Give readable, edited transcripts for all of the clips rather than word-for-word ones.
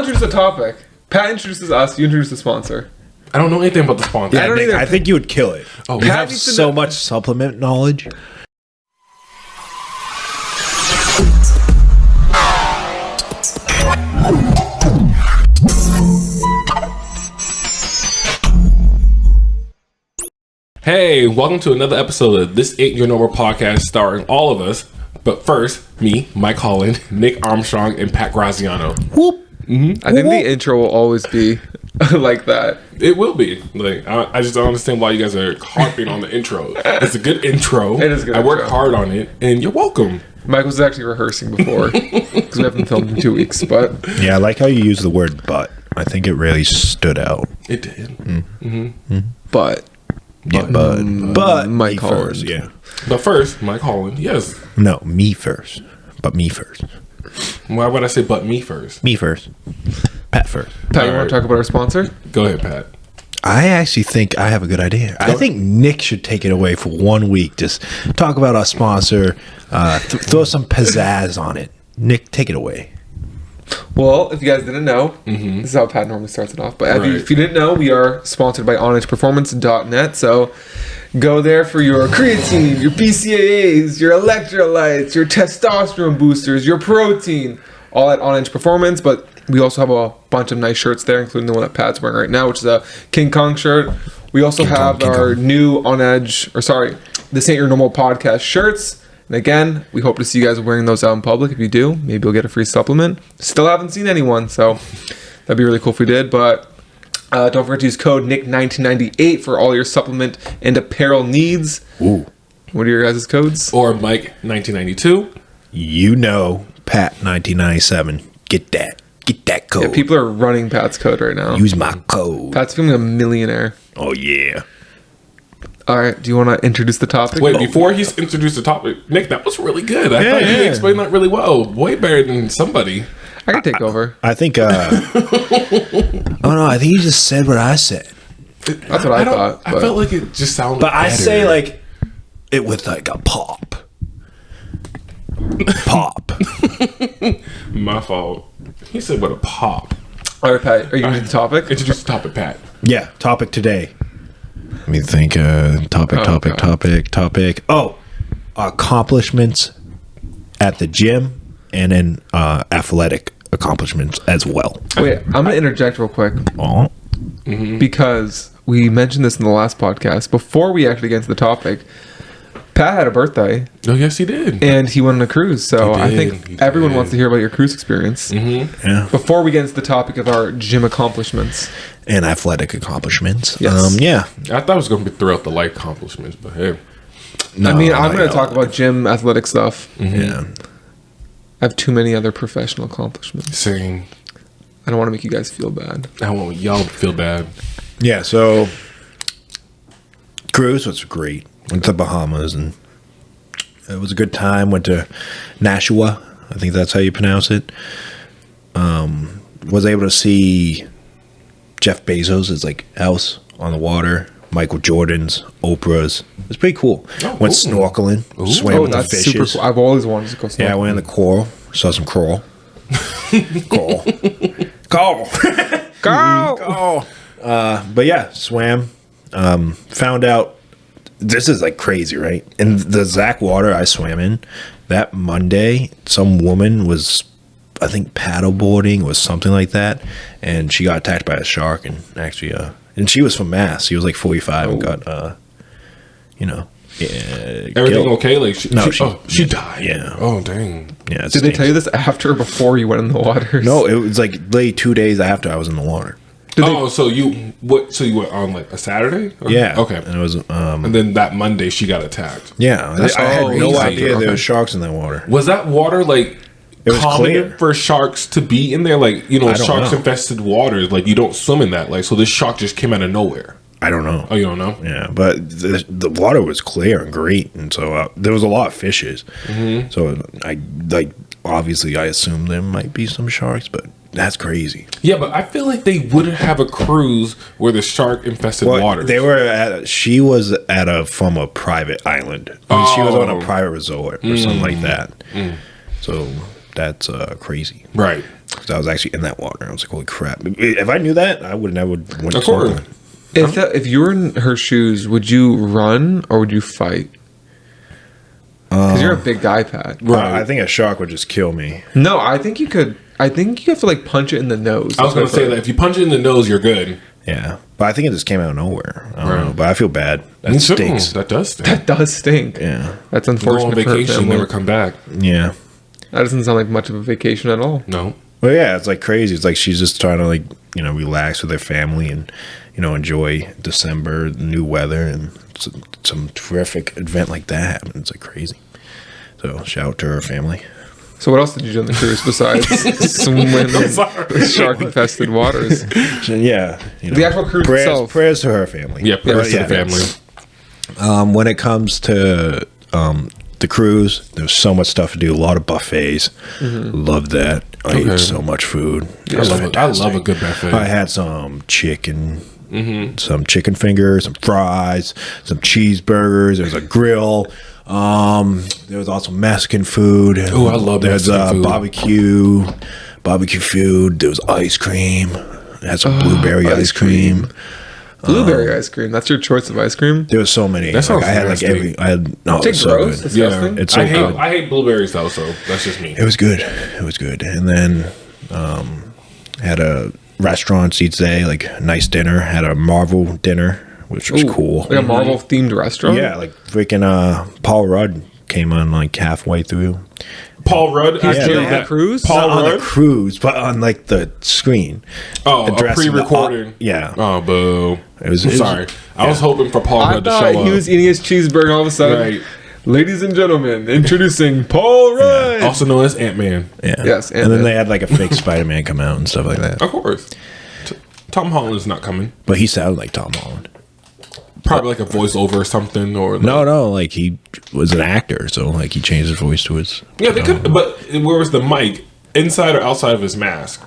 introduce the topic. Pat introduces us. You introduce the sponsor. I don't know anything about the sponsor. I don't either. I think you would kill it. Oh, You Pat have needs to so know- much supplement knowledge. Hey, welcome to another episode of This Ain't Your Normal Podcast starring all of us. But first, me, Mike Holland, Nick Armstrong, and Pat Graziano. Whoop. I think the intro will always be like that. It will be. Like, I just don't understand why you guys are harping on the intro. It's a good intro. It is a good I worked intro. hard on it, and you're welcome. Mike was actually rehearsing before because we haven't filmed in 2 weeks. But Yeah, I like how you use the word "but." I think it really stood out. It did. but Yeah, but Mike me Holland. first. Yeah, But first, Mike Holland. Yes. no, me first, but me first. Why would I say but me first? Me first. Pat first. Pat, you All want right. to talk about our sponsor? Go ahead, Pat. I actually think I have a good idea. I think Nick should take it away for 1 week. Just talk about our sponsor. Throw some pizzazz on it. Nick, take it away. Well, if you guys didn't know, this is how Pat normally starts it off. But Right. if you didn't know, we are sponsored by OnEdgePerformance.net. So go there for your creatine, your BCAAs, your electrolytes, your testosterone boosters, your protein, all at On Edge Performance. But we also have a bunch of nice shirts there, including the one that Pat's wearing right now, which is a King Kong shirt. We also have King our Kong. new This Ain't Your Normal Podcast shirts. And again, we hope to see you guys wearing those out in public. If you do, maybe you'll get a free supplement. Still haven't seen anyone, so that'd be really cool if we did. But don't forget to use code NICK1998 for all your supplement and apparel needs. Ooh. What are your guys' codes? Or Mike 1992. You know, Pat 1997. Get that. Get that code. Yeah, people are running Pat's code right now. Use my code. Pat's feeling a millionaire. Oh, yeah. All right, do you want to introduce the topic? Wait, before he's introduced the topic, Nick, that was really good. I thought you yeah. explained that really well. Way better than somebody. I can take over. I think, oh, no, I think you just said what I said. That's what I don't- thought. I but- felt like it just sounded But I better. say, like, it with, like, a pop. Pop. My fault. He said what a pop. All right, Pat, are you going to do the topic? Introduce the topic, Pat. Yeah, topic today. Let me think. Topic. Oh, accomplishments at the gym and then athletic accomplishments as well. Wait, I'm going to interject real quick Oh, because we mentioned this in the last podcast. Before we actually get into the topic, Pat had a birthday Oh, yes, he did. and he went on a cruise. So He I did, think he everyone did. wants to hear about your cruise experience. yeah. Before we get into the topic of our gym accomplishments, And athletic accomplishments. Yes. Yeah. I thought it was going to be throughout the life accomplishments, but hey. No, I mean, I'm not going to yet. talk about gym athletic stuff. Yeah. I have too many other professional accomplishments. Saying, I don't want to make you guys feel bad. I want y'all to feel bad. Yeah. So, cruise was great. Went to the Bahamas and it was a good time. Went to Nashua. I think that's how you pronounce it. Was able to see Jeff Bezos' like house on the water. Michael Jordan's, Oprah's. It was pretty cool. Oh, Went ooh. snorkeling, swam Oh, with the that's super fishes. cool. I've always wanted to go snorkeling. Yeah, I went in the coral. Saw some coral. Coral. Coral. Go! But yeah, swam. Found out this is like crazy, right? In the Zach water I swam in that Monday, some woman was, I think, paddleboarding or something like that, and she got attacked by a shark. And actually, and she was from Mass. She was like 45 and got, Everything killed. okay? Like, No, she died. Yeah. Oh, dang. Yeah. it Did they stinks. tell you this after or before you went in the water? No, it was like late 2 days after I was in the water. Oh, so you went on like a Saturday? Or- Yeah. Okay. And it was, And then that Monday she got attacked. yeah. That's I had no crazy. idea there Okay. were sharks in that water. Was that water like It was common clear. for sharks to be in there? Like, I don't sharks know. infested waters. Like, you don't swim in that. Like, so this shark just came out of nowhere. I don't know. Oh, you don't know? Yeah, but the water was clear and great, and so there was a lot of fishes. So I obviously I assumed there might be some sharks, but that's crazy. Yeah, but I feel like they wouldn't have a cruise where the shark infested waters. They were she was from a private island. I mean, she was on Oh. a private resort or something like that. So that's crazy. Right. 'Cause I was actually in that water. I was like, holy crap. If I knew that, I would never went Of course. snorkeling. If you were in her shoes, would you run or would you fight? Because you're a big guy, Pat. Right. I think a shark would just kill me. No, I think you could. I think you have to like punch it in the nose. I was going to say that if you punch it in the nose, you're good. Yeah. But I think it just came out of nowhere. I don't Right. know. But I feel bad. That stinks. That does stink. That does stink. Yeah. That's Go on unfortunate for her vacation, family. never come back. Yeah. That doesn't sound like much of a vacation at all. No. Well, yeah, it's like crazy. It's like she's just trying to, like, you know, relax with her family and, you know, enjoy December, the new weather, and some terrific event like that happens. It's like crazy. So shout out to her family. So what else did you do on the cruise besides swim in shark-infested waters? So, yeah, you know, The actual cruise prayers, itself. prayers to her family. Yeah, prayers to Yeah. the family. When it comes to the cruise, there's so much stuff to do. A lot of buffets. Love that. I Okay. ate so much food. It I was love it. I fantastic. love a good buffet. I had some chicken, some chicken fingers, some fries, some cheeseburgers. There was a grill. There was also Mexican food. Ooh, I love There's Mexican food. barbecue food. There was ice cream. It had some blueberry ice ice cream. Blueberry ice cream. That's your choice of ice cream? There was so many. That sounds I had like nasty. no, it Is it was so gross? good. Disgusting? It's so good. I hate blueberries though, so that's just me. It was good. It was good. And then had a restaurant each day, like a nice dinner. Had a Marvel dinner, which was Ooh, cool. Like a Marvel-themed restaurant? Yeah, like freaking Paul Rudd came on like halfway through. Paul Rudd. I Yeah, killed they had that. a cruise? Paul Not on the Rudd. cruise, but on like the screen. Oh, a addressing the pre-recording. yeah. Oh, boo. It was- I'm it was- sorry. I was hoping for Paul I Rudd to thought show he up. was eating his cheeseburger and all of a sudden, Right. ladies and gentlemen, introducing Paul Rudd. Also known as Ant-Man. Yeah. Yes, and then and- they had like a fake Spider-Man come out and stuff like that. Of course. Tom Holland's not coming. But he sounded like Tom Holland. Probably like a voiceover or something. Or like, No, like he was an actor, so like he changed his voice to his. Yeah, they could. But where was the mic? Inside or outside of his mask?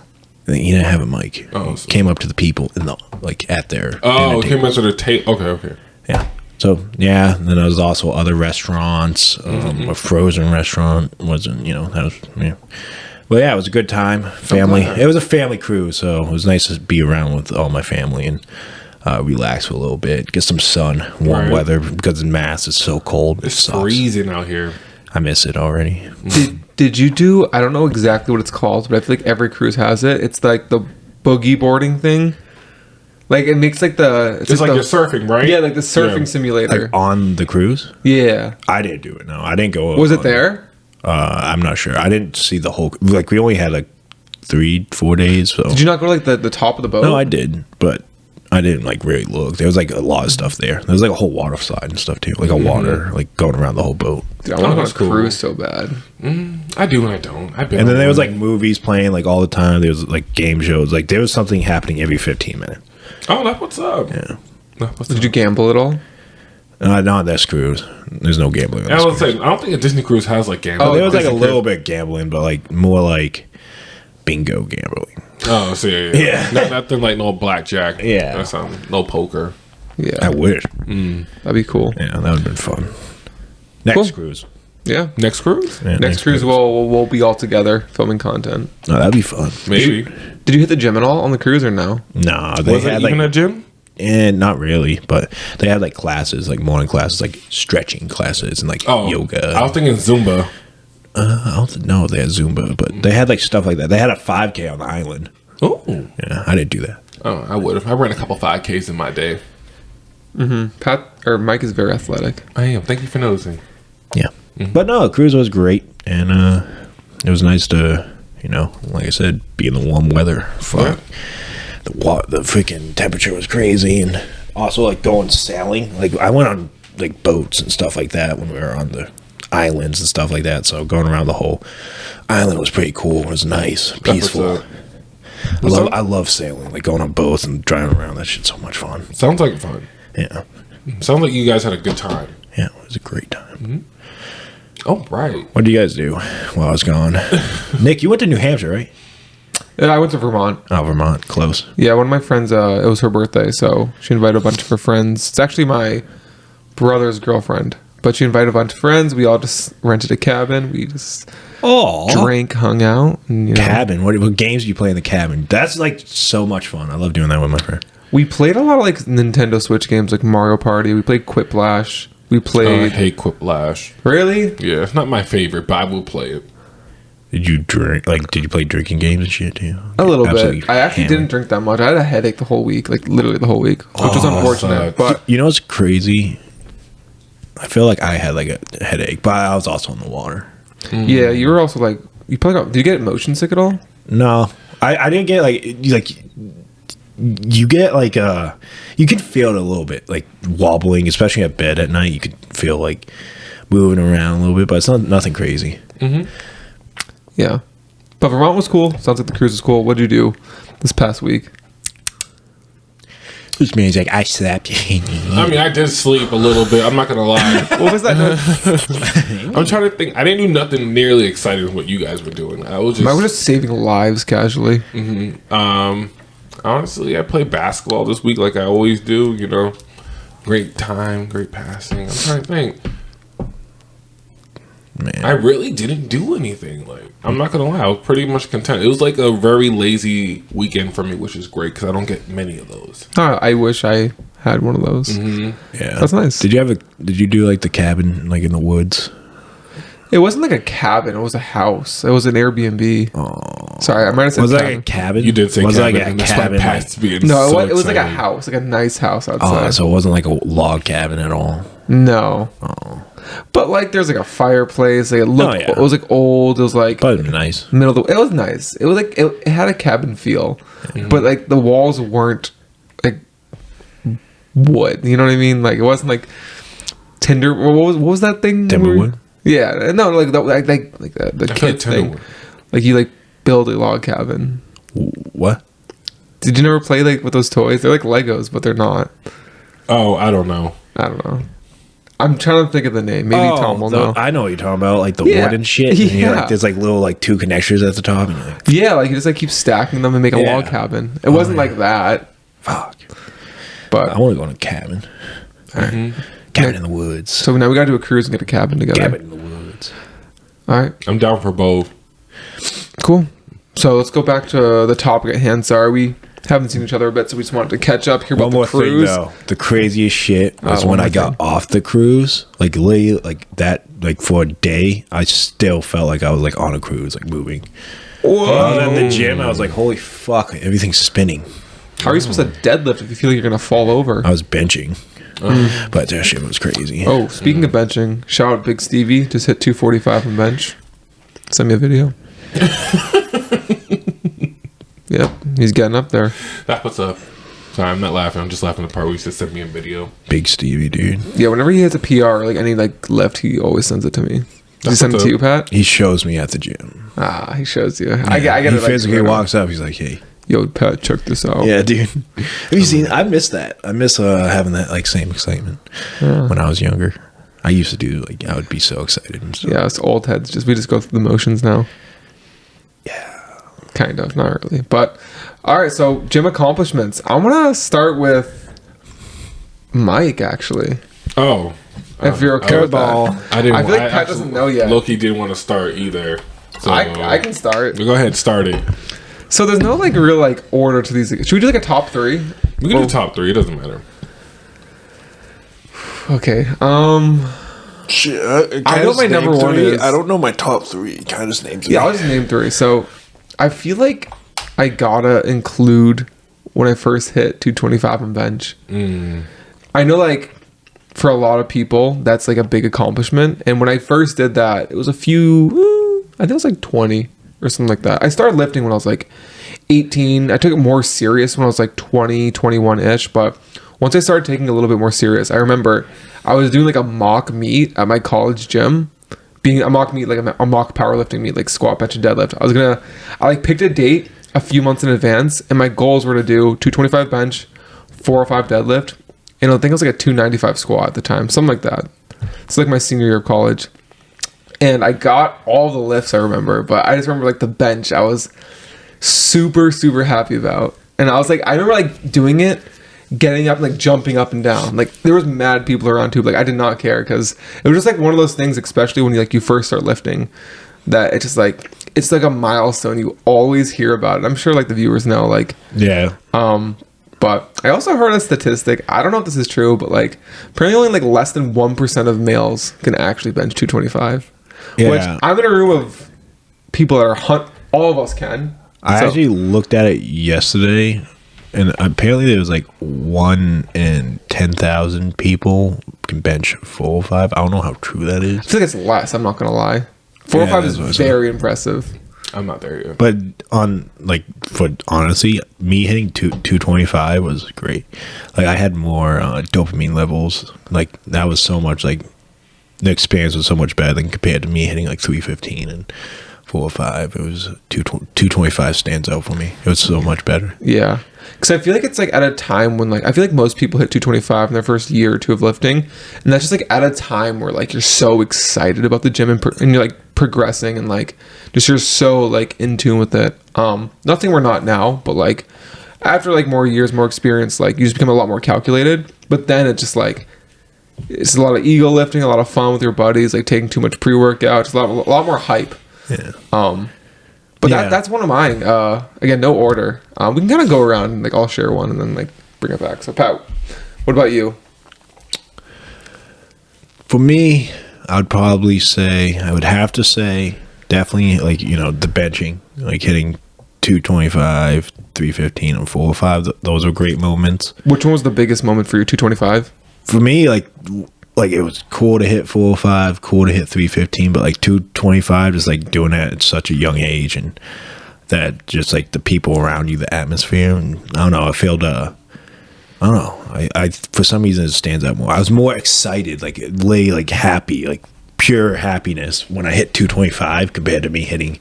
He didn't have a mic. Oh, He so- came up to the people in the like at their. Oh, dinner came table. into the tape. Okay. Yeah. So yeah, and then there was also other restaurants. A frozen restaurant wasn't, that was yeah. Well, yeah, it was a good time. Family. glad. It was a family cruise, so it was nice to be around with all my family and relax for a little bit, get some sun, warm Right. weather because in Mass it's so cold. It It's sucks. freezing out here. I miss it already. Did you do? I don't know exactly what it's called, but I feel like every cruise has it. It's like the boogie boarding thing. Like it makes like the It's like the, you're surfing, right? yeah, like the surfing Yeah. simulator. Like on the cruise, Yeah, I didn't do it. No, I didn't go. was it on- there? I'm not sure. I didn't see the whole. Like we only had like 3-4 days. So Did you not go to like the top of the boat? no, I did, but I didn't like really look. There was like a lot of stuff there. There was like a whole water slide and stuff too, like a water like going around the whole boat. Dude, I want to go on that's a cool. cruise so bad. I do and I don't. I've been. And then on there was one. like movies playing like all the time. There was like game shows. Like there was something happening every 15 minutes. Oh, that's what's up. Yeah. That's what's Did up. you gamble at all? Not on that cruise. There's no gambling on I this was cruise. saying, I don't think a Disney cruise has like gambling. Oh, There was like a Disney little bit gambling, but like more like bingo gambling. Oh, so yeah. Yeah. Nothing like no blackjack. Yeah. That's no poker. Yeah, I wish. that'd be cool. Yeah, that would have been fun. Next Cool. cruise. Yeah. Next cruise? Yeah, Next cruise, we'll be all together filming content. Oh, that'd be fun. Maybe. Did you hit the gym at all on the cruise or no? No, they Was it had even like a gym? and not really, but they had like classes, like morning classes, like stretching classes and like Oh, yoga. I was thinking Zumba. I don't know if they had Zumba, but they had like stuff like that. They had a 5K on the island. Oh. Yeah, I didn't do that. Oh, I would have. I ran a couple 5Ks in my day. Pat or Mike is very athletic. I am. Thank you for noticing. Yeah, but no, the cruise was great, and it was nice to, like I said, be in the warm weather. Fuck, the freaking temperature was crazy, and also like going sailing. Like I went on like boats and stuff like that when we were on the islands and stuff like that. So going around the whole island was pretty cool. It was nice, peaceful. I love sailing, like going on boats and driving around. That shit's so much fun. Sounds like fun. Yeah, Sounds like you guys had a good time. yeah, it was a great time. Oh, right. What did you guys do while I was gone? Nick, you went to New Hampshire, right? And I went to Vermont. Oh, Vermont, close. Yeah, one of my friends, it was her birthday, so she invited a bunch of her friends. It's actually my brother's girlfriend, But she invited a bunch of friends. We all just rented a cabin. We just Oh, drank, hung out, and cabin. What games do you play in the cabin? That's like so much fun. I love doing that with my friend. we played a lot of like Nintendo Switch games, like Mario Party. We played Quiplash. We I played. hate Quiplash. Really? Yeah, it's not my favorite, but I will play it. Did you drink? Like, did you play drinking games and shit too? A little Absolutely bit. I actually hammered. didn't drink that much. I had a headache the whole week, like literally the whole week, which was unfortunate. sucks. But You know what's crazy? I feel like I had like a headache, but I was also in the water. yeah, you were also like you probably got. Did you get motion sick at all? No, I didn't get like you get like you can feel it a little bit like wobbling, especially at bed at night. You could feel like moving around a little bit, but it's nothing crazy. Yeah. But Vermont was cool. Sounds like the cruise was cool. What did you do this past week? Which means like I slept. I mean, I did sleep a little bit. I'm not gonna lie. What was that? I'm trying to think. I didn't do nothing nearly exciting with what you guys were doing. I was I was just just saving lives casually. honestly, I played basketball this week like I always do. You know, great time, great passing. I'm trying to think. Man, I really didn't do anything. Like, I'm not gonna lie, I was pretty much content. It was like a very lazy weekend for me, which is great because I don't get many of those. I wish I had one of those. yeah, That's nice. Did you do like the cabin like in the woods? It wasn't like a cabin. It was a house. It was an Airbnb. Oh, Sorry, I might have said was it cabin. like a cabin? You did say was cabin, it like a and that's why cabin? Pat's being No, so it was like a excited. house, like a nice house outside. Oh, so it wasn't like a log cabin at all. No. But like, there's like a fireplace. Like it looked. Oh, yeah. It was like old. It was like But nice. middle of the. It was nice. It was like it had a cabin feel, but like the walls weren't like wood. You know what I mean? Like it wasn't like tinder. What was that thing? Timberwood? Yeah, no, like the I feel kid like thing. Timberwood. Like you like build a log cabin. What? Did you never play like with those toys? They're like Legos, but they're not. Oh, I don't know. I don't know. I'm trying to think of the name. Maybe Tom will know. I know what you're talking about, like the Yeah. wooden shit. And Yeah. like, there's like little like two connectors at the top, and you're like, Yeah, like you just like keep stacking them and make a Yeah. log cabin. It wasn't like that, fuck. but I want to go on a cabin. Cabin in the woods. so now we gotta do a cruise and get a cabin together. Cabin in the woods. All right, I'm down for both. cool. So let's go back to the topic at hand. Sorry, we haven't seen each other a bit, so we just wanted to catch up, hear One about more the cruise. thing though, the craziest shit was one when more I got thing. off the cruise. Like literally, like that, like for a day, I still felt like I was like on a cruise, like moving. I was at the gym. I was like, holy fuck, everything's spinning. How are you supposed to deadlift if you feel like you're gonna fall over? I was benching, but that shit was crazy. Oh, speaking of benching, shout out Big Stevie. Just hit 245 on bench. Send me a video. Yep, he's getting up there. That's what's up. Sorry, I'm not laughing. I'm just laughing at the part where you said send me a video. Big Stevie, dude. Yeah, whenever he hits a PR, like any like lift, he always sends it to me. Does he That's send it what's to you, up. Pat? He shows me at the gym. Ah, he shows you. I get He it. Like, physically right walks up. He's like, "Hey, Yo, Pat, check this out. yeah, dude. Have you seen? I miss that. I miss having that like same excitement when I was younger. I used to do like I would be so excited and stuff. Yeah, it's old heads. We just go through the motions now. Yeah. Kind of, not really. But all right, so gym accomplishments. I'm gonna start with Mike actually. Oh, If you're okay with that. Curveball. I didn't. I feel like Pat actually- doesn't know yet. Loki didn't want to start either. So I can start. Go ahead, start it. So there's no like real like order to these. Should we do like a top three? We can do top three. It doesn't matter. Okay. Shit, I know my number one is- I don't know my top three. Kind of just names. Yeah, I'll just name three. So I feel like I gotta include when I first hit 225 on bench. I know like for a lot of people that's like a big accomplishment. And when I first did that, it was a few, I think it was like 20 or something like that. I started lifting when I was like 18. I took it more serious when I was like 20, 21-ish. But once I started taking it a little bit more serious, I remember I was doing like a mock meet at my college gym. Being a mock meet, like a mock powerlifting meet, like squat, bench, and deadlift. I like picked a date a few months in advance, and my goals were to do 225 bench, 405 deadlift, and I think it was like a 295 squat at the time, something like that. It's like my senior year of college, and I got all the lifts I remember, but I just remember like the bench I was super happy about, and I was like, I remember like doing it, getting up and like jumping up and down. Like there was mad people around too. But, like I did not care because it was just like one of those things, especially when you first start lifting, that it's just like it's like a milestone you always hear about it. I'm sure like the viewers know like Yeah. but I also heard a statistic. I don't know if this is true, but like apparently only like less than 1% of males can actually bench 225. Yeah. Which I'm in a room of people that are all of us can. I So- actually looked at it yesterday, and apparently there was like 1 in 10,000 people can bench 405. I don't know how true that is. I feel like it's less. I'm not gonna lie. 405 that's what I is said. very impressive. I'm not there yet. But on like for honestly, me hitting 225 was great. Like I had more dopamine levels. Like that was so much like the experience was so much better than compared to me hitting like 315 and 405. It was 225 stands out for me. It was so much better. Yeah, because I feel like it's like at a time when like I feel like most people hit 225 in their first year or two of lifting, and that's just like at a time where like you're so excited about the gym and you're like progressing and like just you're so like in tune with it. Nothing we're not now, but like after like more years, more experience, like you just become a lot more calculated. But then it's just like it's a lot of ego lifting, a lot of fun with your buddies, like taking too much pre-workout, just a lot more hype. Yeah. But Yeah. that's one of mine. Again, no order. We can kind of go around and like I'll share one and then like bring it back. So Pat, what about you? For me, I would have to say definitely like, you know, the benching, like hitting 225, 315 and 405. Those are great moments. Which one was the biggest moment for you? 225? For me, like it was cool to hit 405, cool to hit 315, but like 225 is like doing that at such a young age, and that just like the people around you, the atmosphere, and I don't know, I felt I don't know, I for some reason it stands out more. I was more excited, like like happy, like pure happiness when I hit 225 compared to me hitting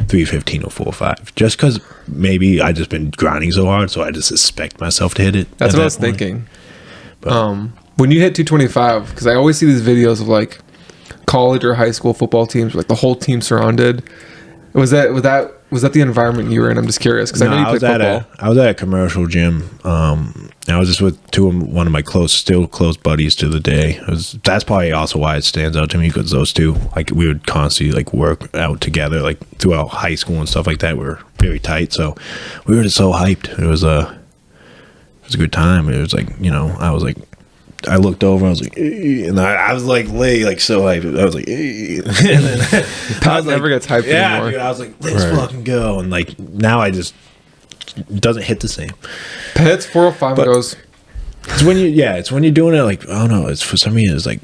315 or 405, just because maybe I just been grinding so hard, so I just expect myself to hit it. That's at what I that was point. thinking. When you hit 225, because I always see these videos of like college or high school football teams, where, like the whole team surrounded. Was that the environment you were in? I'm just curious because I know you played football. I was at a commercial gym. And I was just with one of my still close buddies to the day. That's probably also why it stands out to me, because those two, like we would constantly like work out together, like throughout high school and stuff like that. We were very tight, so we were just so hyped. It was a good time. It was like, you know, I looked over, I was like, "Eh," and I was like, like so hyped. I was like, "Eh." And then Pat never gets hyped anymore. dude, I was like, let's fucking go. And like now it doesn't hit the same. Pat hits 405 and goes. It's when you're doing it like, I don't know, it's for some reason it's like,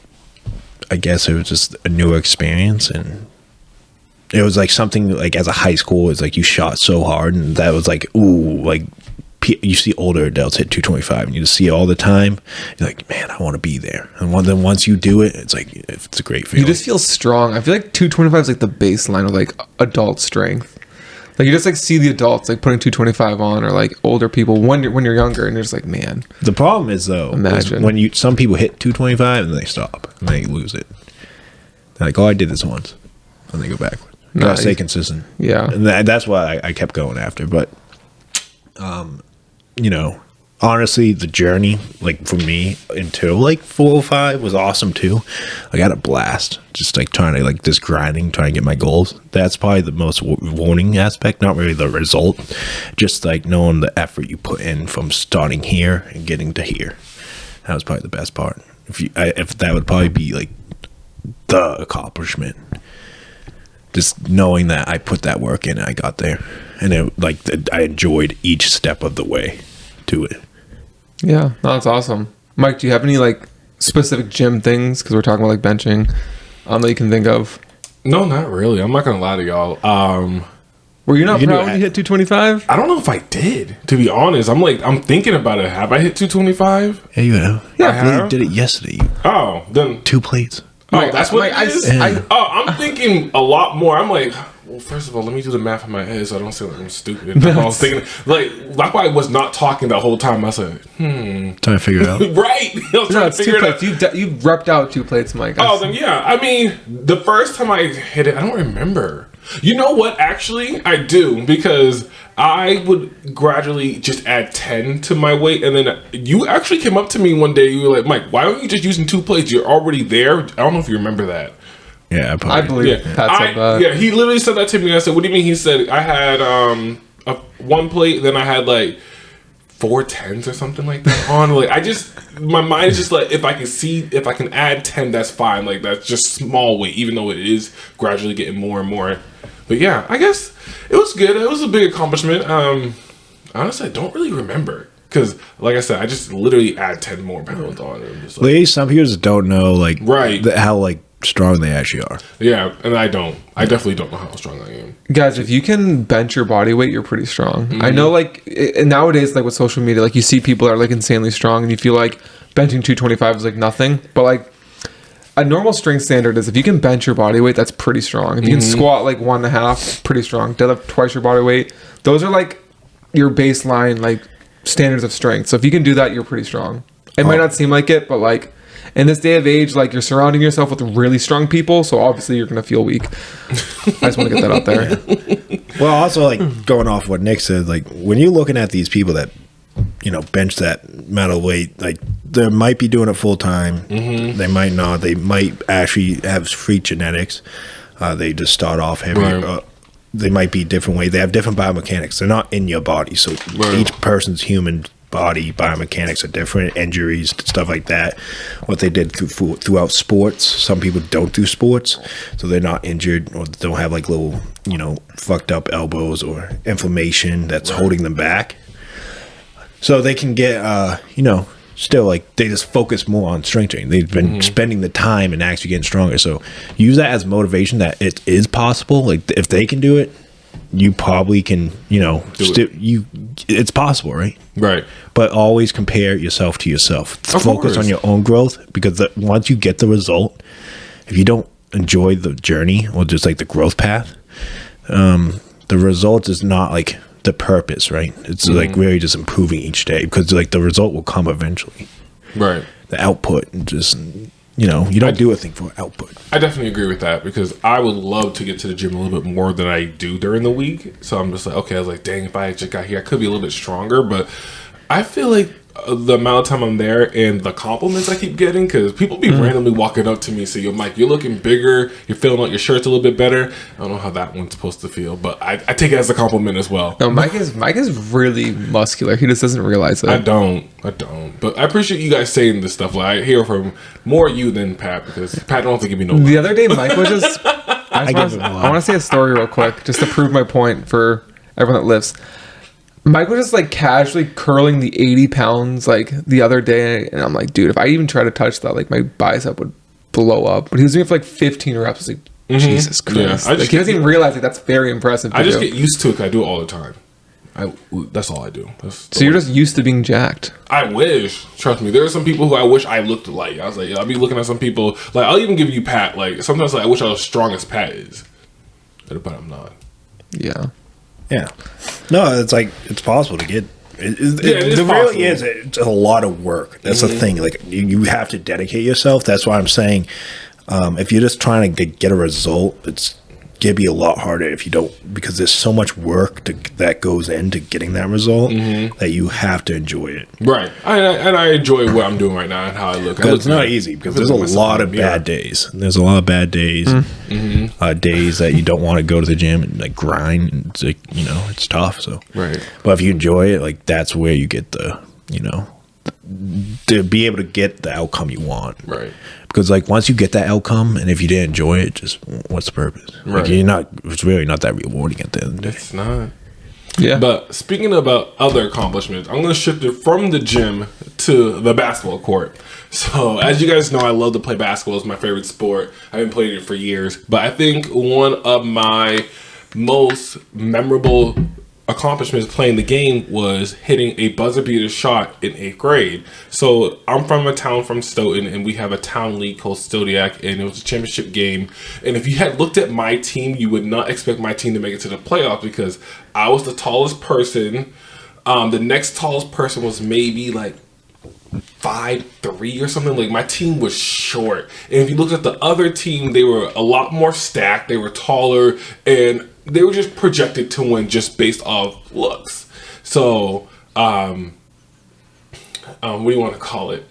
I guess it was just a newer experience, and it was like something like as a high school, it's like you shot so hard, and that was like, ooh, like you see older adults hit 225 and you just see it all the time. You're like, man, I want to be there. And then once you do it, it's like, it's a great feeling. You just feel strong. I feel like 225 is like the baseline of like adult strength. Like you just like see the adults like putting 225 on, or like older people when you're younger, and you're just like, man. The problem is though, Imagine. when some people hit 225 and they stop and they lose it. They're like, oh, I did this once, and they go backwards. You gotta stay consistent. Yeah. And that's why I kept going after. But, you know, honestly, the journey, like for me until like 405 was awesome too. I got a blast just like trying to like just grinding, trying to get my goals. That's probably the most rewarding aspect, not really the result, just like knowing the effort you put in from starting here and getting to here. That was probably the best part. If that would probably be like the accomplishment, just knowing that I put that work in and I got there, and I enjoyed each step of the way to it. Yeah, no, that's awesome. Mike, do you have any like specific gym things, because we're talking about like benching, that you can think of? No, not really. I'm not gonna lie to y'all. Were you not You can do proud when you hit 225? I don't know if I did. To be honest, I'm thinking about it. Have I hit 225? Yeah, you have. Yeah, I believe have. you did it yesterday. Oh, then 2 plates. Oh, that's what Mike, it is? I'm thinking a lot more. I'm like, well, first of all, let me do the math in my head so I don't sound like I'm stupid. That's what I was thinking. Like I was not talking the whole time. I said, Trying to figure it out. right. I was No, trying it's to 2 figure it out. plates. You've repped out 2 plates, Mike. Oh, then yeah. I mean, the first time I hit it, I don't remember. You know what? Actually, I do, because I would gradually just add 10 to my weight, and then you actually came up to me one day. You were like, "Mike, why aren't you just using 2 plates? You're already there." I don't know if you remember that. Yeah, I believe Pat said that. Yeah, he literally said that to me. I said, "What do you mean?" He said, "I had 1 plate, then I had like 4 10s or something like that on." Like, my mind is just like, if I can add 10, that's fine. Like, that's just small weight, even though it is gradually getting more and more. But yeah, I guess it was good. It was a big accomplishment. Honestly, I don't really remember. Because, like I said, I just literally add 10 more pounds on. And just like, Ladies, some people just don't know, like, Right. how, like, strong they actually are. yeah, and I don't. I definitely don't know how strong I am. Guys, if you can bench your body weight, you're pretty strong. I know, like, nowadays, like, with social media, like, you see people that are, like, insanely strong, and you feel like benching 225 is, like, nothing. But, like, a normal strength standard is if you can bench your body weight, that's pretty strong. If you can squat, like, 1.5, pretty strong. Deadlift twice your body weight. Those are, like, your baseline, like, standards of strength. So if you can do that, you're pretty strong. It might not seem like it, but, like, in this day of age, like, you're surrounding yourself with really strong people, so obviously you're gonna feel weak. I just want to get that out there. Well, also, like, going off what Nick said, like, when you're looking at these people that, you know, bench that amount of weight, like, they might be doing it full time. They might not. They might actually have freak genetics. They just start off heavy. Right. They might be different way. They have different biomechanics. They're not in your body. So each person's human body biomechanics are different, injuries, stuff like that. What they did throughout sports. Some people don't do sports, so they're not injured or don't have like little, you know, fucked up elbows or inflammation that's holding them back. So they can get, you know, still like they just focus more on strength training. They've been spending the time and actually getting stronger. So use that as motivation that it is possible. Like if they can do it, you probably can, you know, it's possible, right? Right. But always compare yourself to yourself. Of Focus course. on your own growth, because once you get the result, if you don't enjoy the journey or just like the growth path, the result is not like the purpose, right? It's like really just improving each day, because like the result will come eventually. Right. The output, and just, you know, you don't do a thing for output. I definitely agree with that, because I would love to get to the gym a little bit more than I do during the week. So I'm just like, okay, I was like, dang, if I just got here, I could be a little bit stronger. But I feel like the amount of time I'm there and the compliments I keep getting, because people be randomly walking up to me, so you're Mike, you're looking bigger, you're filling out your shirts a little bit better. I don't know how that one's supposed to feel, but I take it as a compliment as well. No, Mike is really muscular. He just doesn't realize it. I don't. But I appreciate you guys saying this stuff. Like, I hear from more you than Pat, because Pat don't have to give me no The love. other day, Mike was just. I give him a lot. want to say a story real quick, just to prove my point for everyone that lifts. Mike was just like casually curling the 80 pounds like the other day, and I'm like, dude, if I even try to touch that, like my bicep would blow up. But he was doing it for like 15 reps. I was like, Jesus Christ! Yeah, I just like, he doesn't even realize like that's very impressive. To I just do. get used to it, 'cause I do it all the time. That's all I do. So you're just used to being jacked. I wish. Trust me. There are some people who I wish I looked like. I was like, I'll be looking at some people. Like, I'll even give you Pat. Like, sometimes like, I wish I was as strong as Pat is. But I'm not. Yeah. Yeah. No, it's like, it's possible to get. it is really possible. is. It's a lot of work. That's the thing. Like, you have to dedicate yourself. That's why I'm saying, if you're just trying to get a result, it's gonna be a lot harder if you don't, because there's so much work that goes into getting that result that you have to enjoy it. Right. And I enjoy what I'm doing right now and how I look. I But look it's not good. easy, because I there's look a at myself lot in of the mirror. bad days. There's a lot of bad days. Days that you don't want to go to the gym and like grind. And it's like, you know, it's tough. So Right. But if you enjoy it, like that's where you get the, you know, to be able to get the outcome you want. Right. Because like once you get that outcome, and if you didn't enjoy it, just what's the purpose? Right. Like it's really not that rewarding at the end of the day. It's not. Yeah. But speaking about other accomplishments, I'm going to shift it from the gym to the basketball court. So, as you guys know, I love to play basketball. It's my favorite sport. I've been playing it for years. But I think one of my most memorable accomplishments playing the game was hitting a buzzer beater shot in 8th grade. So I'm from a town from Stoughton, and we have a town league called Stodiac, and it was a championship game. And if you had looked at my team, you would not expect my team to make it to the playoffs, because I was the tallest person. The next tallest person was maybe like 5'3" or something. Like, my team was short. And if you looked at the other team, they were a lot more stacked. They were taller, and they were just projected to win just based off looks. So, what do you want to call it?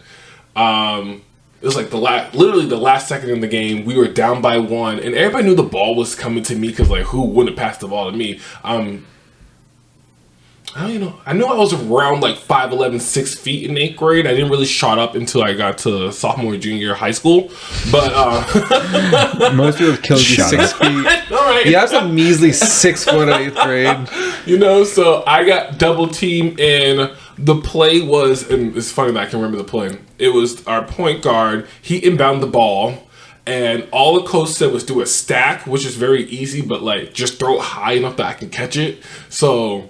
It was like literally the last second in the game. We were down by 1, and everybody knew the ball was coming to me because like who wouldn't pass the ball to me? I don't know. I know I was around like 5'11", 6 feet in 8th grade. I didn't really shot up until I got to sophomore, junior year of high school. But most people have killed you 6 feet. all right. You have some measly 6 foot at 8th grade. You know, so I got double teamed, and the play was, and it's funny that I can remember the play. It was our point guard. He inbounded the ball, and all the coach said was do a stack, which is very easy, but like just throw it high enough that I can catch it. So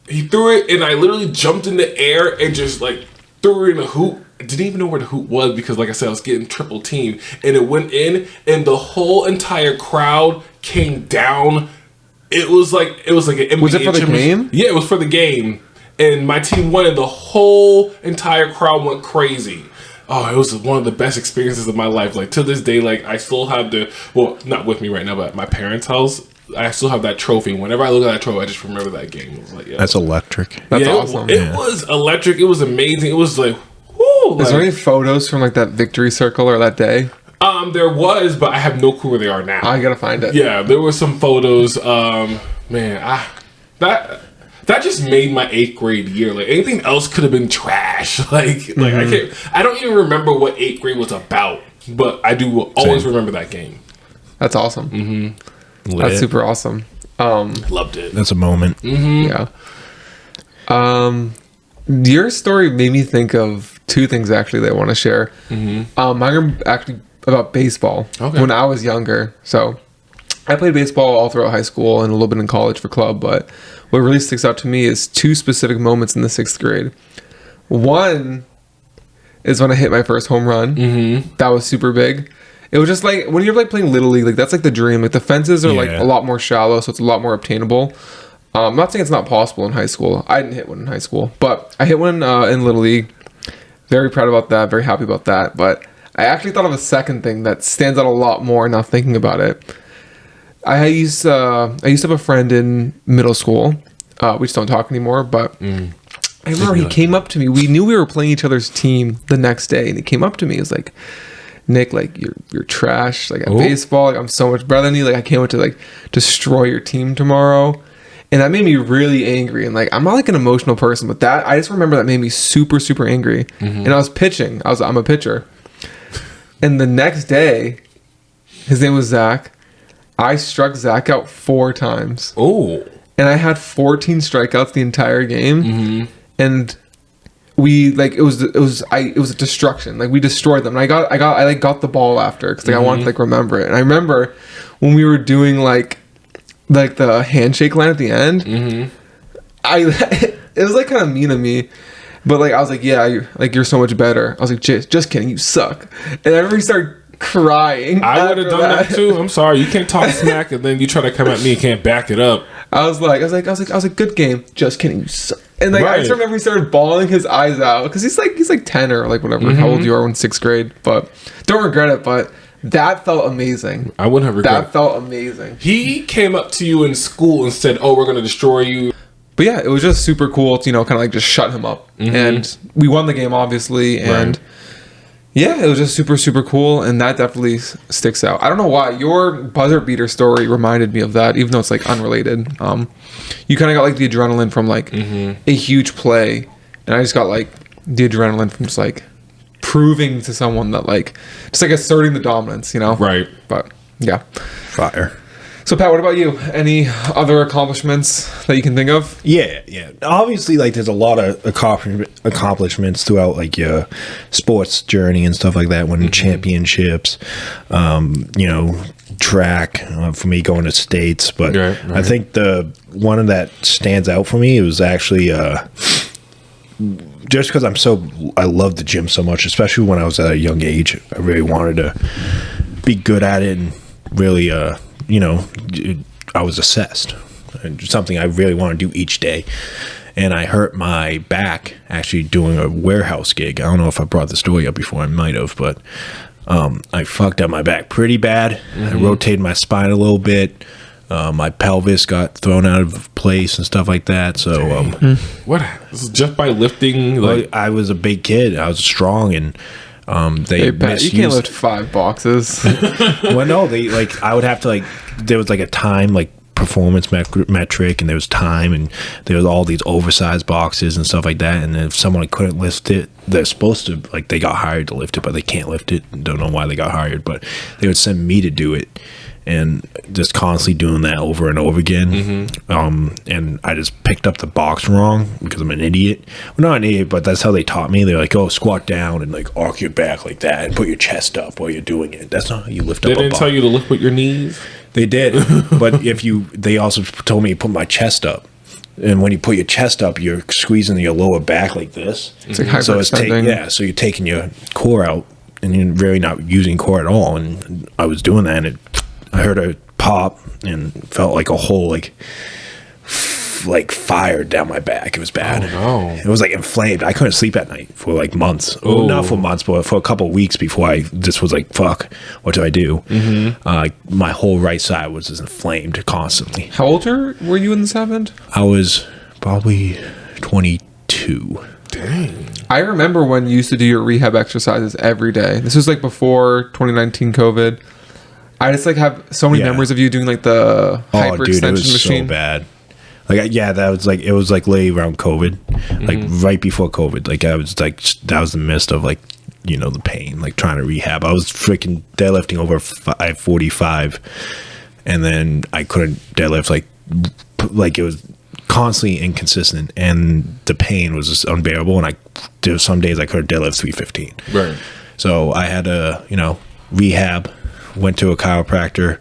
he threw it, and I literally jumped in the air and just like threw it in a hoop. I didn't even know where the hoop was because, like I said, I was getting triple teamed, and it went in, and the whole entire crowd came down. It was like an NBA. Was it for the game? Yeah, it was for the game, and my team won, and the whole entire crowd went crazy. Oh, it was one of the best experiences of my life. Like to this day, like I still have not with me right now, but at my parents' house. I still have that trophy. Whenever I look at that trophy, I just remember that game. It was like, yeah. That's electric. That's awesome. It was electric. It was amazing. It was like, whoo. Is there any photos from like that victory circle or that day? There was, but I have no clue where they are now. I gotta find it. Yeah, there were some photos. That just made my 8th grade year. Like anything else could have been trash. Like I don't even remember what 8th grade was about, but I do always remember that game. That's awesome. Lit. That's super awesome. Loved it. That's a moment. Yeah. Your story made me think of 2 things actually that I want to share. Mine are actually about baseball. Okay. When I was younger. So I played baseball all throughout high school and a little bit in college for club, but what really sticks out to me is 2 specific moments in the 6th grade. One is when I hit my first home run. That was super big. It was just like when you're like playing Little League, like that's like the dream. Like the fences are like a lot more shallow, so it's a lot more obtainable. I'm not saying it's not possible in high school. I didn't hit one in high school, but I hit one in Little League. Very proud about that. Very happy about that. But I actually thought of a second thing that stands out a lot more now thinking about it. I used to have a friend in middle school. We just don't talk anymore, but I remember he came up to me. We knew we were playing each other's team the next day, and he came up to me. He was like, Nick, like you're trash. Like at baseball, like I'm so much better than you. Like I can't wait to like destroy your team tomorrow. And that made me really angry. And like I'm not like an emotional person, but that I just remember that made me super, super angry. And I was pitching. I'm a pitcher. And the next day, his name was Zach. I struck Zach out 4 times. Oh. And I had 14 strikeouts the entire game. And we like it was a destruction. Like we destroyed them. And I got the ball after because like I wanted to like remember it. And I remember when we were doing like the handshake line at the end. It was like kind of mean of me, but like I was like, yeah, you're so much better. I was like, just kidding, you suck. And everybody started crying. I would have done that too. I'm sorry, you can't talk smack and then you try to come at me and can't back it up. I was like, good game. Just kidding, you suck. And like I just remember he started bawling his eyes out because he's like 10 or like whatever how old you are in 6th grade. But don't regret it. But that felt amazing. I wouldn't have regretted. That felt amazing. He came up to you in school and said, "Oh, we're gonna destroy you." But yeah, it was just super cool to kind of like just shut him up. And we won the game obviously, and yeah, it was just super, super cool, and that definitely sticks out. I don't know why. Your buzzer beater story reminded me of that, even though it's like unrelated. You kind of got like the adrenaline from like a huge play, and I just got like the adrenaline from just like proving to someone that like just like asserting the dominance, Right. But yeah. Fire. So Pat, what about you? Any other accomplishments that you can think of? Yeah. Obviously, like there's a lot of accomplishments throughout like your sports journey and stuff like that. Winning championships, track for me going to states. But I think the one that stands out for me was actually just because I love the gym so much, especially when I was at a young age. I really wanted to be good at it and really I was assessed. Something I really want to do each day. And I hurt my back actually doing a warehouse gig. I don't know if I brought the story up before. I might have, but I fucked up my back pretty bad. I rotated my spine a little bit. My pelvis got thrown out of place and stuff like that. So What? This is just by lifting? Like, I was a big kid. I was strong, and they Hey, Pat, you can't misused. lift 5 boxes. Well, no, they I would have to there was a time performance metric, and there was time, and there was all these oversized boxes and stuff like that. And if someone couldn't lift it, they're supposed to they got hired to lift it, but they can't lift it. Don't know why they got hired, but they would send me to do it, and just constantly doing that over and over again. And I just picked up the box wrong because I'm an idiot. Well, not an idiot, but that's how they taught me. They're like, oh, squat down and arc your back like that and put your chest up while you're doing it. That's not how you lift they up a didn't box. tell you to lift with your knees? They did, but they also told me to put my chest up. And when you put your chest up, you're squeezing your lower back like this. It's like So hyperextending. so you're taking your core out, and you're really not using core at all. And I was doing that, and I heard a pop and felt like a whole fire down my back. It was bad. Oh, no. It was inflamed. I couldn't sleep at night for months. Oh. Well, not for months, but for a couple of weeks before I just was like, fuck, what do I do? My whole right side was just inflamed constantly. How old were you when this happened? I was probably 22. Dang. I remember when you used to do your rehab exercises every day. This was before 2019 COVID. I just have so many Yeah. memories of you doing the Oh, dude, it hyperextension was machine. so bad. That was it was late around COVID, right before COVID. I was that was the midst of the pain, trying to rehab. I was freaking deadlifting over 545, and then I couldn't deadlift it was constantly inconsistent, and the pain was just unbearable. And there were some days I couldn't deadlift 315. Right. So I had to rehab. Went to a chiropractor.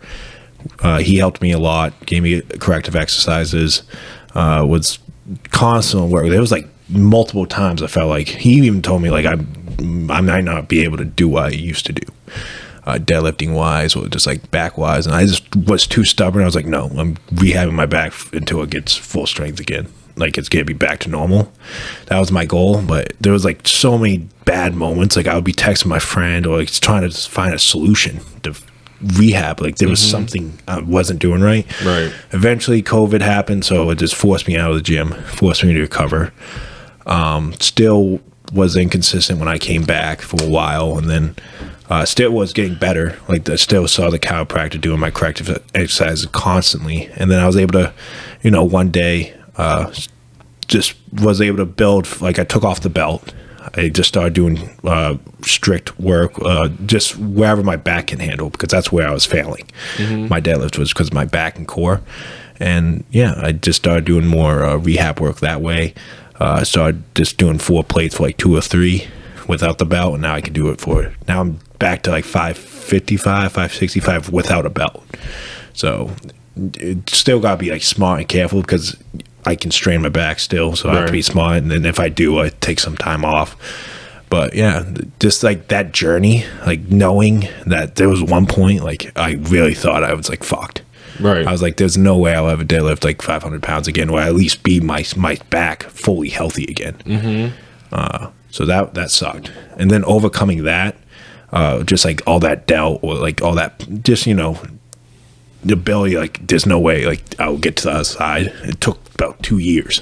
He helped me a lot, gave me corrective exercises, was constant work. There was multiple times I felt he even told me I might not be able to do what I used to do, deadlifting wise or just back wise. And I just was too stubborn. I was no, I'm rehabbing my back until it gets full strength again. It's gonna be back to normal. That was my goal. But there was so many bad moments. I would be texting my friend or trying to find a solution to rehab. There was something I wasn't doing right. Right. Eventually COVID happened, so it just forced me out of the gym, forced me to recover. Still was inconsistent when I came back for a while, and then still was getting better. I still saw the chiropractor doing my corrective exercises constantly, and then I was able to, one day just was able to build. I took off the belt. I just started doing strict work, just wherever my back can handle, because that's where I was failing. My deadlift was because of my back and core. And yeah, I just started doing more rehab work that way. I started just doing 4 plates for 2 or 3 without the belt, and now I can do it now I'm back to 555, 565 without a belt. So it still got to be smart and careful, because I can strain my back still, so I have to be smart. And then if I do, I take some time off. But yeah, just that journey, knowing that there was one point, I really thought I was fucked. Right. I was there's no way I'll ever deadlift 500 pounds again, or at least be my back fully healthy again. So that sucked. And then overcoming that, just all that doubt, or all that, just the ability, there's no way I'll get to the other side. It took about 2 years.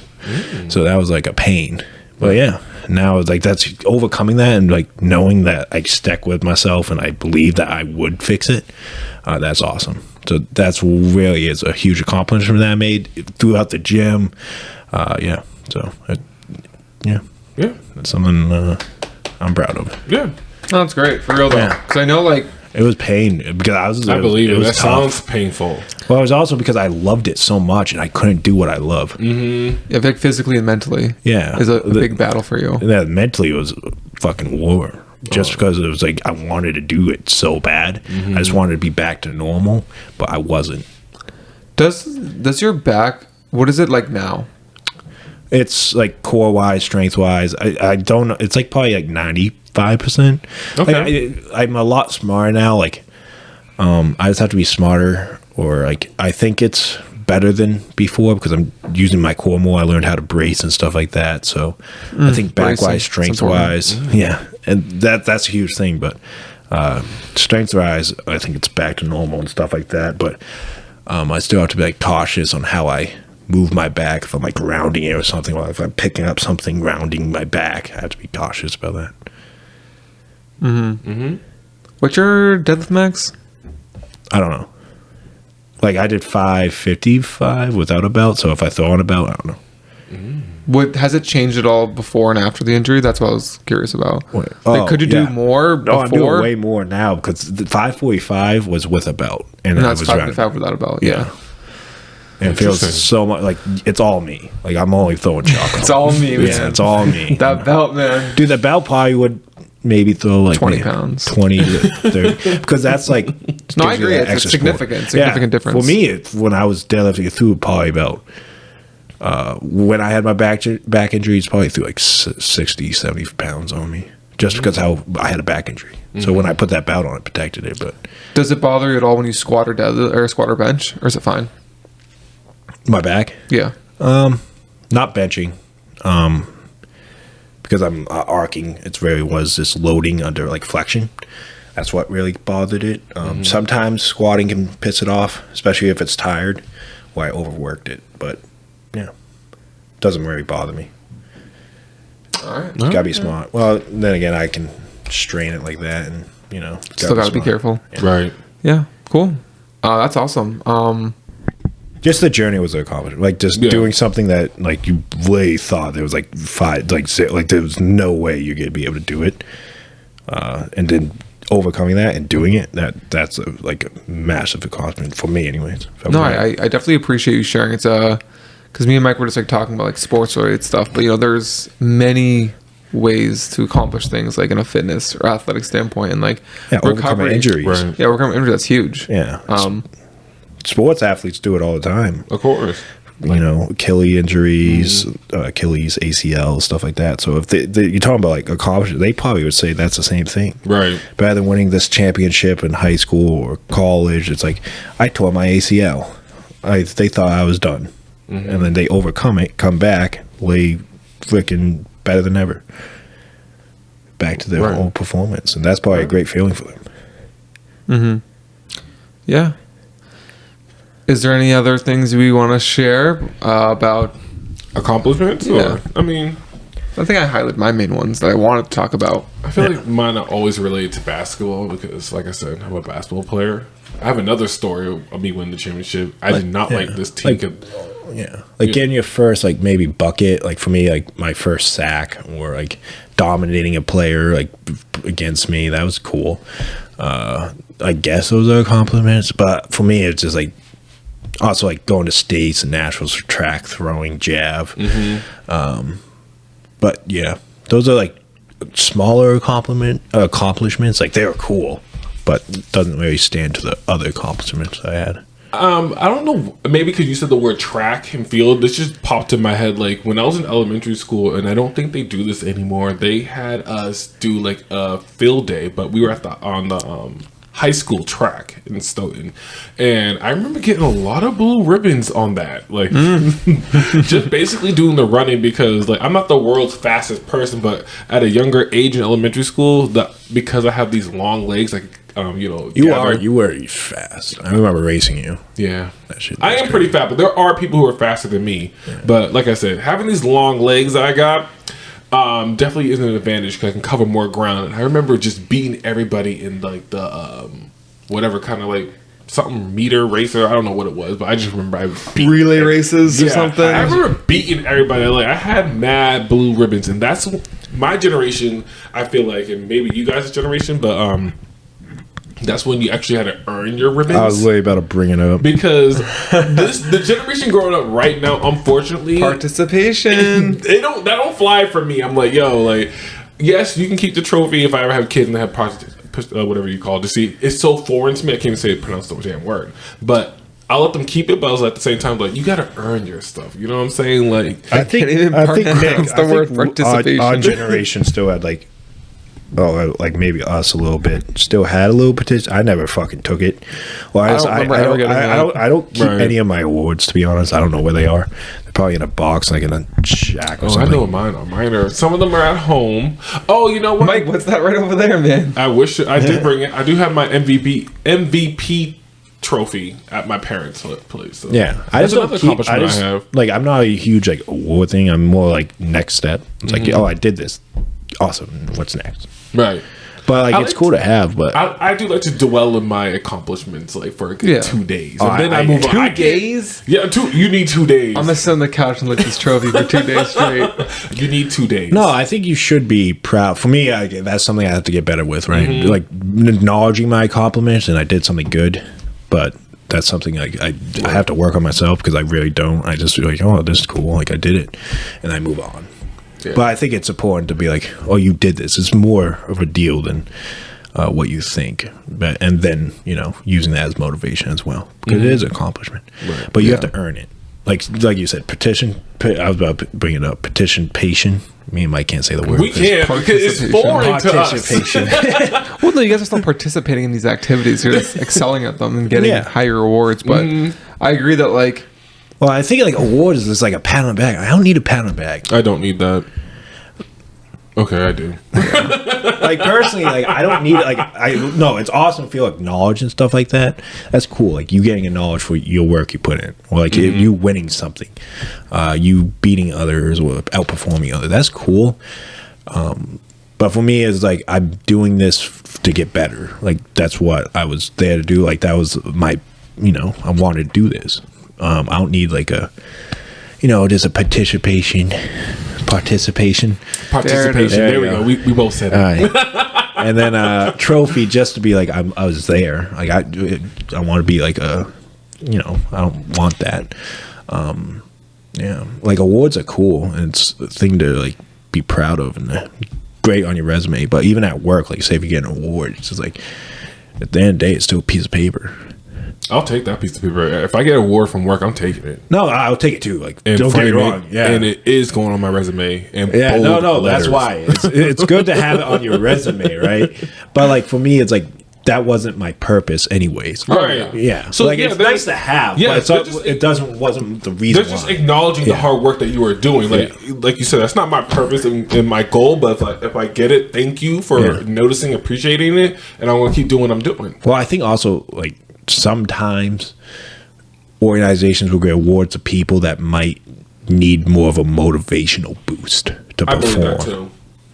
So that was a pain. But yeah, now that's overcoming that, and knowing that I stuck with myself and I believe that I would fix it. That's awesome. So that's really is a huge accomplishment that I made throughout the gym. Yeah. So yeah, that's something I'm proud of. Yeah. No, that's great for real though. Yeah. Because I know It was pain because I believe it. was That tough. sounds painful. Well, it was also because I loved it so much and I couldn't do what I love. physically and mentally Yeah. is a big battle for you. Yeah, mentally it was a fucking war. Just because it was I wanted to do it so bad. I just wanted to be back to normal, but I wasn't. Does your back, what is it like now? It's core wise, strength wise. I don't know. It's probably 95%. Okay. I'm a lot smarter now. I just have to be smarter, or I think it's better than before because I'm using my core more. I learned how to brace and stuff like that. So I think back bracing. wise, strength It's important. wise, yeah, and that's a huge thing. But strength wise, I think it's back to normal and stuff like that. But I still have to be like cautious on how I move my back if I'm like rounding it or something. Or if I'm picking up something rounding my back, I have to be cautious about that. What's your deadlift max? I don't know. Like I did 555 without a belt, so if I throw on a belt, I don't know. Has it changed at all before and after the injury? That's what I was curious about. Wait. Like, could you do yeah. more No, I'm doing before? way more now because the 545 was with a belt, and And I that's was 5 without a belt. Yeah. And it feels Interesting. so much like it's all me. Like I'm only throwing chocolate. It's all me, It's, man. it's all me. That belt, man. Dude, the belt probably would maybe throw like 20 maybe pounds. 20 to 30, because that's like No, I gives you agree. that It's extra significant. support. Significant difference. For me, when I was deadlifting through a poly belt, when I had my back injuries, probably threw like 60, 70 pounds on me, just because how I had a back injury. So when I put that belt on, it protected it. But Does it bother you at all when you squat or deadlift or squat or bench, or is it fine? my back, Yeah. not benching, because I'm arcing. It's really was this loading under like flexion. That's what really bothered it. Sometimes squatting can piss it off, especially if it's tired, or I overworked it. But yeah, doesn't really bother me. All right. Gotta be smart. Well, then again, I can strain it like that, and Still gotta be smart. careful. Right. Yeah. Cool. That's awesome. Just the journey was an accomplishment. Like just Yeah. doing something that like you really thought there was like there was no way you're gonna be able to do it, and then overcoming that and doing it, that's a massive accomplishment for me, anyways. No, I definitely appreciate you sharing. It's because me and Mike were just like talking about like sports related stuff, but there's many ways to accomplish things like in a fitness or athletic standpoint, and like overcoming injuries. Right. Yeah, overcoming injuries, that's huge. Yeah. Um, Sports athletes do it all the time. Of course. Achilles injuries, Achilles, ACL, stuff like that. So if you're talking about like accomplishment, they probably would say that's the same thing. Right. Rather than winning this championship in high school or college, it's like I tore my ACL. They thought I was done, and then they overcome it, come back, lay freaking better than ever, back to their Right. old performance, and that's probably a great feeling for them. yeah. Is there any other things we want to share about? Accomplishments? Yeah. Or, I mean, I think I highlighted my main ones that I wanted to talk about. I feel like mine are always related to basketball because, like I said, I'm a basketball player. I have another story of me winning the championship. I did not like this team. Yeah, like getting your first like maybe bucket, like for me, like my first sack or like dominating a player like against me, that was cool. I guess those are compliments, but for me, it's just like also like going to states and nationals for track throwing, jab. But yeah, those are like smaller accomplishments. Like they were cool, but doesn't really stand to the other accomplishments I had. I don't know. Maybe because you said the word track and field, this just popped in my head. Like when I was in elementary school, and I don't think they do this anymore. They had us do like a field day, but we were on the high school track in Stoughton, and I remember getting a lot of blue ribbons on that. Like just basically doing the running because like I'm not the world's fastest person, but at a younger age in elementary school, because I have these long legs, like. You were fast. I remember racing you. Yeah, That shit I was am pretty fat, but there are people who are faster than me. Yeah. But like I said, having these long legs that I got definitely is an advantage because I can cover more ground. And I remember just beating everybody in like the whatever kind of like something meter racer. I don't know what it was, but I just remember I beat Relay races or something. I remember beating everybody. Like I had mad blue ribbons, and that's my generation. I feel like, and maybe you guys' generation, but that's when you actually had to earn your ribbons. I was way about to bring it up. Because the generation growing up right now, unfortunately, Participation. that don't fly for me. I'm like, yo, like, yes, you can keep the trophy if I ever have kids and they have whatever you call it. To see, it's so foreign to me. I can't even say pronounce the damn word, but I'll let them keep it. But I was like, at the same time, like, you got to earn your stuff. You know what I'm saying? Like, I think even Nick, the word participation. Our generation still had like maybe us a little bit still had a little participation. I never fucking took it. Well, I don't remember ever getting that. I don't keep Right. any of my awards, to be honest. I don't know where they are. They're probably in a box, like in a shack or oh, I something. know what mine are. Mine are. Some of them are at home. Oh, you know what? Mike, what's that right over there, man? I wish I did bring it. I do have my MVP trophy at my parents' place. So Yeah, I that's just don't another keep. accomplishment I have. Like, I'm not a huge like award thing. I'm more like next step. It's like, oh, I did this. Awesome. What's next? Right. But like, I it's like cool to have. But I do like to dwell in my accomplishments like for a good Yeah. 2 days, Oh, and then I- I move on. 2 I can't- days? Yeah, you need 2 days. I'm gonna sit on the couch and look at this trophy for 2 days straight. You need 2 days. no, I think you should be proud. For me, that's something I have to get better with. Right, like acknowledging my accomplishments and I did something good, but. That's something like I have to work on myself because I really don't. I just feel like, oh, this is cool. Like I did it, and I move on. Yeah. But I think it's important to be like, oh, you did this. It's more of a deal than what you think. And then, using that as motivation as well. Because it is an accomplishment. Right. But you have to earn it. Like you said, I was about to bring it up. Participation. Me and Mike can't say the word. We can't because it's foreign to us. Participation. Well, no, you guys are still participating in these activities. You're just excelling at them and getting Yeah. higher rewards. But I agree that like Well, I think like awards is like a pat on the back. I don't need a pat on the back. I don't need that. Okay, I do. Like personally, like I don't need no, it's awesome to feel acknowledged and stuff like that. That's cool. Like you getting acknowledged for your work you put in, or like if you winning something, you beating others or outperforming others. That's cool. But for me, it's like I'm doing this to get better. Like that's what I was there to do. Like that was my, I wanted to do this. I don't need like a, just a participation. Participation. There There we go. We both said it. All right. And then trophy just to be like I was there. Like I want to be like a, I don't want that. Yeah, like awards are cool and it's a thing to like be proud of and great on your resume. But even at work, like say if you get an award, it's just like at the end of the day, it's still a piece of paper. I'll take that piece of paper. If I get an award from work, I'm taking it. No, I'll take it too. Like And don't get me frame wrong. it, Yeah, and it is going on my resume. And yeah, bold no, letters. that's why it's good to have it on your resume, right? But like for me, it's like that wasn't my purpose, anyways. Right. Yeah. So, So like yeah, it's there's- nice to have. yeah, But they're just- wasn't the reason. They're just why. acknowledging the Yeah. hard work that you are doing. Like you said, that's not my purpose and my goal. But if I get it, thank you for Yeah. noticing, appreciating it, and I'm gonna keep doing what I'm doing. Well, I think also like sometimes organizations will get awards to people that might need more of a motivational boost to I believe that perform. too.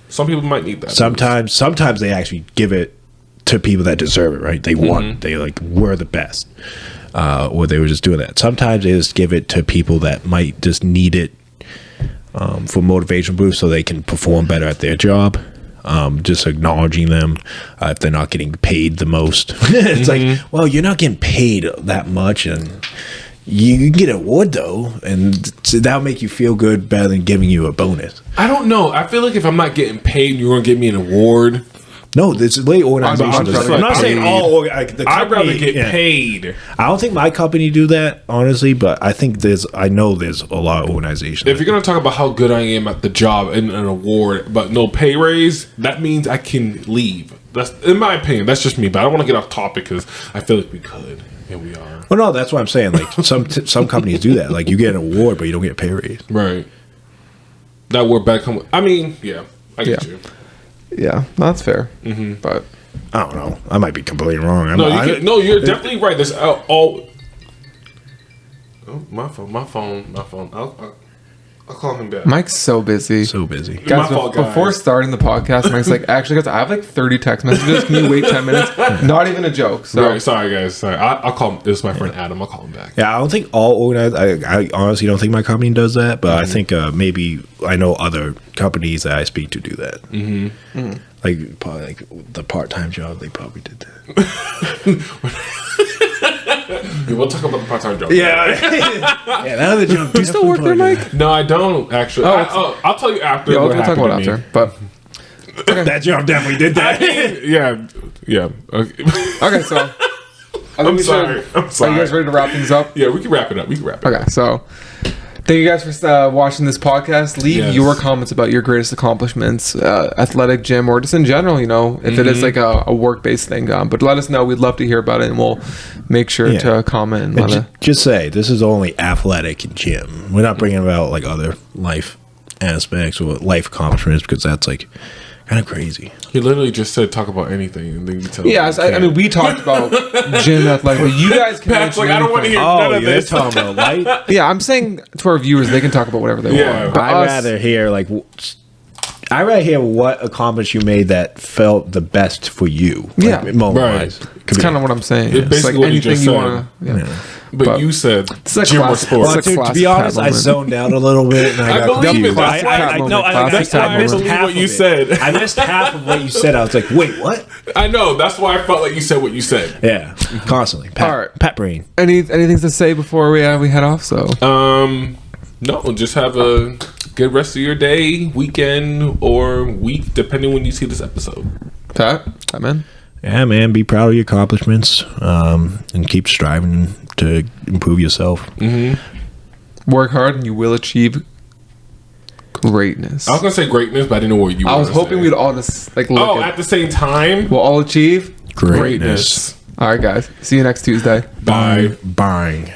Some people might need that. Sometimes they actually give it to people that deserve it, right? They won. They like were the best. Or they were just doing that. Sometimes they just give it to people that might just need it for motivation boost so they can perform better at their job. Just acknowledging them if they're not getting paid the most. It's like, well, you're not getting paid that much, and you can get an award though, and that'll make you feel good better than giving you a bonus. I don't know. I feel like if I'm not getting paid, and you're gonna give me an award. No, this is way organizations. I'd rather I'm not get saying paid. all. Like, the I'd rather company- get yeah. paid. I don't think my company do that honestly, but I think I know there's a lot of organizations. If you're gonna talk about how good I am at the job and an award, but no pay raise, that means I can leave. That's in my opinion. That's just me. But I don't want to get off topic because I feel like we could, and we are. well, no, that's what I'm saying. Like some companies do that. Like you get an award, but you don't get a pay raise. Right. That word back home. I mean, yeah, I get Yeah. you. yeah, that's fair. But I don't know. I might be completely wrong. No, you're definitely right. There's all. Oh, my phone. I'll call him back. Mike's so busy. so busy. Guys, My fault, guys. before starting the podcast, Mike's like, actually, guys, I have like 30 text messages. Can you wait 10 minutes? Not even a joke. So Right, sorry guys. Sorry, I'll call him. This is my friend Adam. I'll call him back. Yeah, I don't think all organized. I honestly don't think my company does that, but I think maybe I know other companies that I speak to do that. Mm-hmm. Like probably like the part-time job, they probably did that. We'll talk about the part-time job. Yeah, yeah. That other job. do you still work there, Mike? No, I don't actually. I'll tell you after. Yeah, what we'll talk happened about to after. me. But That job definitely did that. Yeah. Okay. okay, so I think I'm we sorry. should- I'm sorry. Are you guys ready to wrap things up? Yeah, we can wrap it up. Okay, so thank you guys for watching this podcast. Leave Yes. your comments about your greatest accomplishments, athletic, gym, or just in general, if it is like a work-based thing. But let us know. We'd love to hear about it, and we'll make sure Yeah. to comment. And And let us. just say this is only athletic and gym. We're not bringing about like other life aspects or life accomplishments because that's like Kind of crazy. He literally just said talk about anything, and then you tell Yeah, him. I mean, we talked about gym athletic, but you guys can Pat's mention like, I don't want to anything. hear none of you're this. talking about light? Yeah, I'm saying to our viewers, they can talk about whatever they Yeah. want. But I'd us- rather hear I'd rather hear what accomplishment you made that felt the best for you. Yeah. moment-wise. It's kind of what I'm saying. It's It's like basically what you anything just you said. want to. Yeah. But But- you said It's like gym or class- sport. it's Well, like to classic be honest, Pat I moment. zoned out a little bit. And I got believe confused. it. That's why- That's why I missed believe half what of you it. said. I missed half of what you said. I was like, wait, what? I know. That's why I felt like you said what you said. Yeah, constantly. Pat, All right. Pat Brain. Anything to say before we head off? So No, just have a good rest of your day, weekend, or week, depending when you see this episode. Pat, man. Yeah, man, be proud of your accomplishments and keep striving to improve yourself. Work hard and you will achieve greatness. I was gonna say greatness, but I didn't know what you. I was were gonna hoping say. we'd all just like look Oh, at. at the same time. We'll all achieve Greatness. All right, guys. See you next Tuesday. Bye. Bye.